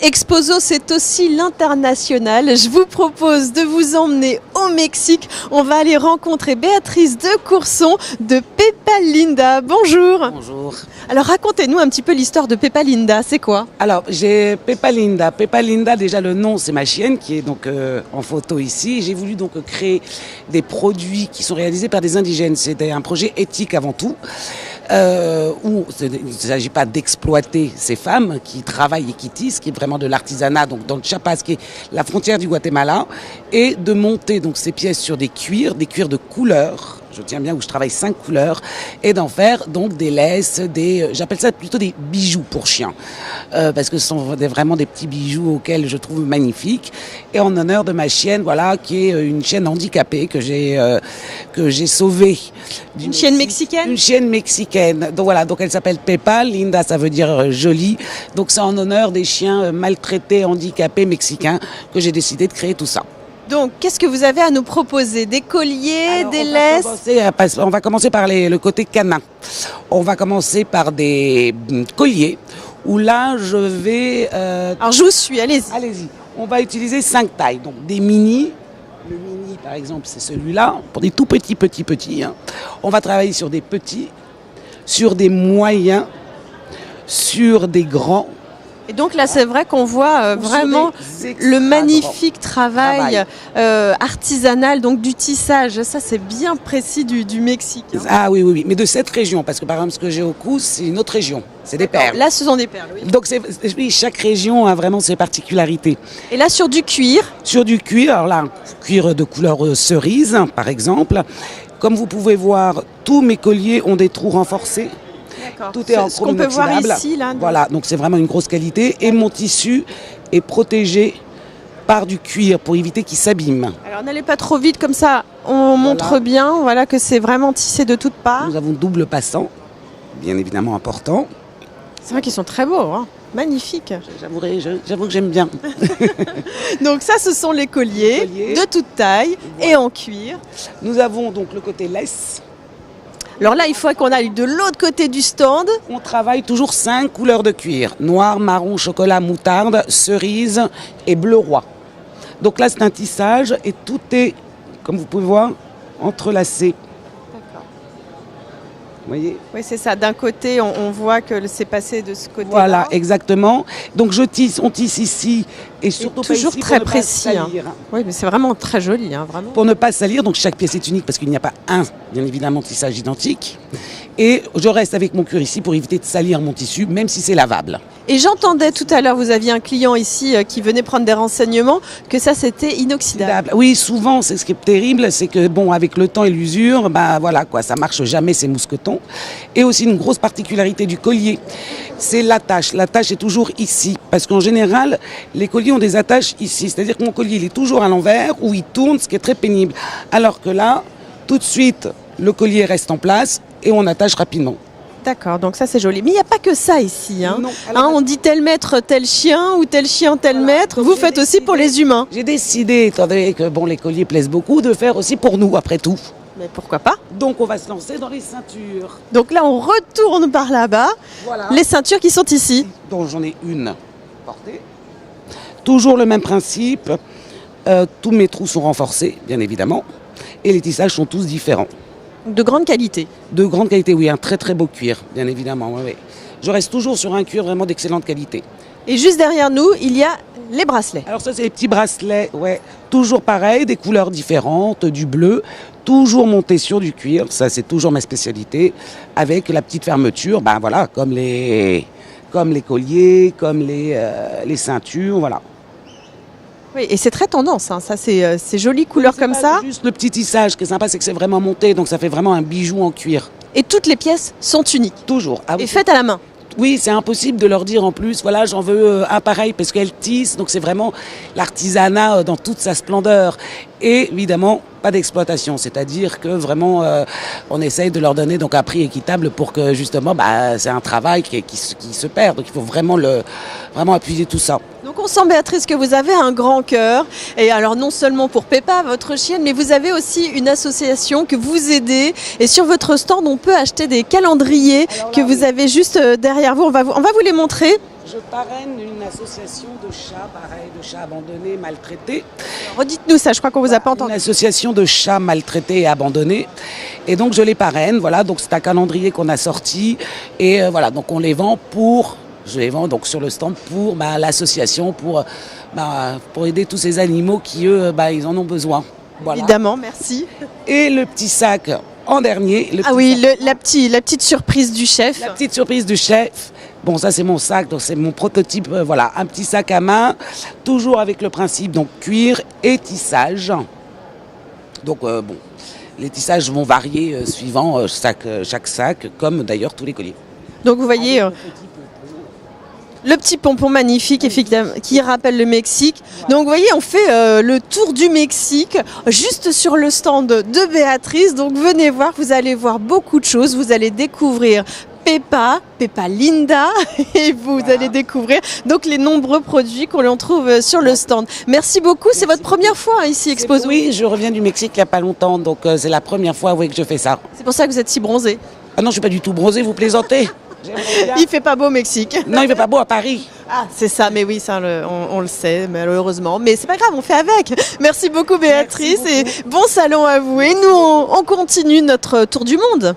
Exposo, c'est aussi l'international. Je vous propose de vous emmener au Mexique. On va aller rencontrer Béatrice de Courson de Pepa Linda. Bonjour. Bonjour. Alors racontez-nous un petit peu l'histoire de Pepa Linda, c'est quoi? Alors j'ai Pepa Linda. Pepa Linda, déjà le nom, c'est ma chienne qui est donc en photo ici. J'ai voulu donc créer des produits qui sont réalisés par des indigènes. C'était un projet éthique avant tout. Où il ne s'agit pas d'exploiter ces femmes qui travaillent et qui tissent, qui est vraiment de l'artisanat, donc dans le Chiapas, qui est la frontière du Guatemala, et de monter donc ces pièces sur des cuirs de couleur. Je tiens bien où je travaille 5 couleurs, et d'en faire donc des laisses, j'appelle ça plutôt des bijoux pour chiens, parce que ce sont vraiment des petits bijoux auxquels je trouve magnifiques, et en honneur de ma chienne, voilà, qui est une chienne handicapée que j'ai sauvée. Une chienne mexicaine? Une chienne mexicaine. Donc voilà, donc elle s'appelle Pepa, Linda ça veut dire jolie, donc c'est en honneur des chiens maltraités, handicapés mexicains que j'ai décidé de créer tout ça. Donc, qu'est-ce que vous avez à nous proposer? Des colliers, alors, des laisses? On va commencer par le côté canin. On va commencer par des colliers, où là, je vais... Alors, je vous suis, allez-y. Allez-y. On va utiliser 5 tailles. Donc, des mini. Le mini, par exemple, c'est celui-là. Pour des tout petits. Hein. On va travailler sur des petits, sur des moyens, sur des grands. Et donc là, c'est vrai qu'on voit vraiment le magnifique travail artisanal, donc du tissage. Ça, c'est bien précis du Mexique. Hein. Ah oui, mais de cette région, parce que par exemple, ce que j'ai au cou, c'est une autre région. C'est des perles. Là, ce sont des perles, oui. Donc, oui, chaque région a vraiment ses particularités. Et là, sur du cuir? Sur du cuir, alors là, cuir de couleur cerise, par exemple. Comme vous pouvez voir, tous mes colliers ont des trous renforcés. Tout est en chrome inoxydable. Ce qu'on peut voir ici, là. Voilà, donc c'est vraiment une grosse qualité. Et mon tissu est protégé par du cuir pour éviter qu'il s'abîme. Alors n'allez pas trop vite, comme ça on montre bien que c'est vraiment tissé de toutes parts. Nous avons double passant, bien évidemment important. C'est vrai qu'ils sont très beaux, hein. Magnifiques. J'avoue que j'aime bien. Donc ça, ce sont les colliers de toute taille et en cuir. Nous avons donc le côté laisse. Alors là, il faut qu'on aille de l'autre côté du stand. On travaille toujours 5 couleurs de cuir. Noir, marron, chocolat, moutarde, cerise et bleu roi. Donc là, c'est un tissage et tout est, comme vous pouvez voir, entrelacé. D'accord. Vous voyez ? Oui, c'est ça. D'un côté, on voit que c'est passé de ce côté-là. Voilà, exactement. Donc on tisse ici et surtout toujours pas ici très pour précis. Ne pas salir. Oui, mais c'est vraiment très joli, hein, vraiment. Pour ne pas salir, donc chaque pièce est unique parce qu'il n'y a pas bien évidemment, tissage identique. Et je reste avec mon cuir ici pour éviter de salir mon tissu, même si c'est lavable. Et j'entendais tout à l'heure, vous aviez un client ici qui venait prendre des renseignements, que ça c'était inoxydable. Oui, souvent, c'est ce qui est terrible, c'est que bon, avec le temps et l'usure, voilà quoi, ça marche jamais ces mousquetons. Et aussi une grosse particularité du collier, c'est l'attache. L'attache est toujours ici, parce qu'en général, les colliers ont des attaches ici. C'est-à-dire que mon collier, il est toujours à l'envers, où il tourne, ce qui est très pénible. Alors que là, tout de suite, le collier reste en place et on attache rapidement. D'accord, donc ça c'est joli. Mais il n'y a pas que ça ici. Hein. Non, on dit tel maître, tel chien, ou tel chien, tel maître. Vous faites aussi pour les humains. J'ai décidé, étant donné que les colliers plaisent beaucoup, de faire aussi pour nous, après tout. Mais pourquoi pas? Donc on va se lancer dans les ceintures. Donc là on retourne par là-bas. Voilà. Les ceintures qui sont ici. Donc j'en ai une portée. Toujours le même principe. Tous mes trous sont renforcés, bien évidemment. Et les tissages sont tous différents. De grande qualité. De grande qualité, oui. Un très très beau cuir, bien évidemment. Oui. Je reste toujours sur un cuir vraiment d'excellente qualité. Et juste derrière nous, il y a les bracelets. Alors ça, c'est les petits bracelets, ouais. Toujours pareil, des couleurs différentes, du bleu. Toujours monté sur du cuir. Ça, c'est toujours ma spécialité. Avec la petite fermeture, voilà, comme les colliers, comme les ceintures, voilà. Oui, et c'est très tendance, hein. Ça, c'est jolies couleurs comme ça. Juste le petit tissage qui est sympa, c'est que c'est vraiment monté, donc ça fait vraiment un bijou en cuir. Et toutes les pièces sont uniques. Toujours. Et faites à la main. Oui, c'est impossible de leur dire en plus, voilà, j'en veux un pareil parce qu'elles tissent, donc c'est vraiment l'artisanat dans toute sa splendeur. Et évidemment, pas d'exploitation, c'est-à-dire que vraiment, on essaye de leur donner donc un prix équitable pour que justement, c'est un travail qui se perd, donc il faut vraiment appuyer tout ça. Donc on sent, Béatrice, que vous avez un grand cœur, et alors non seulement pour Pepa, votre chienne, mais vous avez aussi une association que vous aidez, et sur votre stand, on peut acheter des calendriers que vous avez juste derrière vous. On va vous les montrer. Je parraine une association de chats, pareil, de chats abandonnés, maltraités. Redites-nous ça, je crois qu'on vous a pas entendu. Une association de chats maltraités et abandonnés. Et donc je les parraine, voilà, donc c'est un calendrier qu'on a sorti. Et voilà, donc on les vend je les vends donc sur le stand pour l'association, pour aider tous ces animaux qui, eux, ils en ont besoin. Voilà. Évidemment, merci. Et le petit sac en dernier. La petite surprise du chef. La petite surprise du chef. Bon, ça c'est mon sac, donc c'est mon prototype, voilà, un petit sac à main, toujours avec le principe donc cuir et tissage. Donc les tissages vont varier suivant chaque sac, comme d'ailleurs tous les colliers. Donc vous voyez le petit pompon magnifique effectivement, qui rappelle le Mexique. Donc vous voyez, on fait le tour du Mexique juste sur le stand de Béatrice. Donc venez voir, vous allez voir beaucoup de choses, vous allez découvrir Peppa Linda et vous allez découvrir donc les nombreux produits qu'on en trouve sur le stand. Merci beaucoup, c'est votre première fois ici exposé. Oui, je reviens du Mexique il n'y a pas longtemps, donc c'est la première fois que je fais ça. C'est pour ça que vous êtes si bronzé. Ah non, je ne suis pas du tout bronzé, vous plaisantez. Il fait pas beau au Mexique. Non, il fait pas beau à Paris. Ah, c'est ça, mais oui, ça, on le sait, malheureusement. Mais c'est pas grave, on fait avec. Merci beaucoup, Béatrice, et bon salon à vous. Et nous, on continue notre tour du monde.